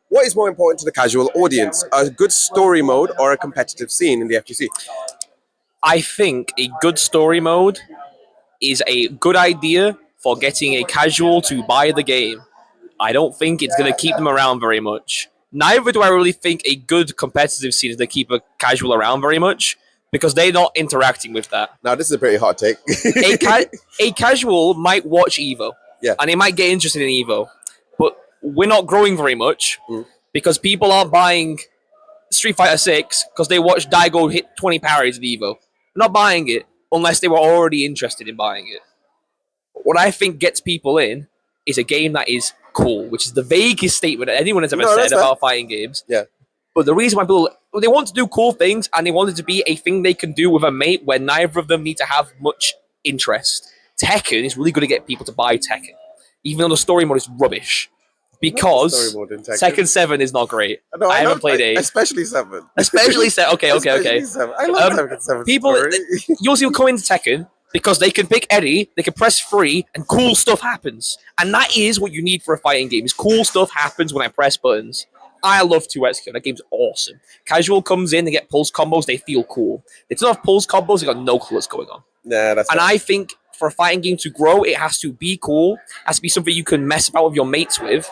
What is more important to the casual audience, a good story mode or a competitive scene in the FGC? I think a good story mode is a good idea for getting a casual to buy the game. I don't think it's going to keep them around very much. Neither do I really think a good competitive scene is going to keep a casual around very much because they're not interacting with that. Now, this is a pretty hot take. A casual might watch EVO, and they might get interested in EVO, but we're not growing very much because people aren't buying Street Fighter 6 because they watched Daigo hit 20 parries at EVO. They're not buying it unless they were already interested in buying it. What I think gets people in is a game that is cool, which is the vaguest statement that anyone has ever said about fighting games. Yeah. But the reason why people, they want to do cool things and they want it to be a thing they can do with a mate where neither of them need to have much interest. Tekken is really good to get people to buy Tekken, even though the story mode is rubbish. Because Tekken 7 is not great. No, I haven't played 8. Especially 7. Especially 7. Okay. Especially 7. I love Tekken 7. People, you'll see come into Tekken because they can pick Eddie, they can press free, and cool stuff happens. And that is what you need for a fighting game. Is cool stuff happens when I press buttons. I love 2X. That game's awesome. Casual comes in, they get pulse combos, they feel cool. They don't have pulse combos, they got no clue what's going on. Yeah, that's and I think for a fighting game to grow, it has to be cool. It has to be something you can mess about with your mates with.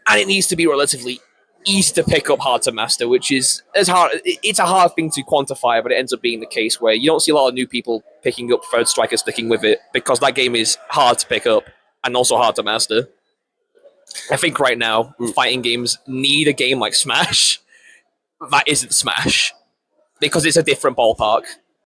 And it needs to be relatively easy to pick up, hard to master, which is as hard. It's a hard thing to quantify, but it ends up being the case where you don't see a lot of new people picking up Third Strike and sticking with it because that game is hard to pick up and also hard to master. I think right now, fighting games need a game like Smash that isn't Smash because it's a different ballpark.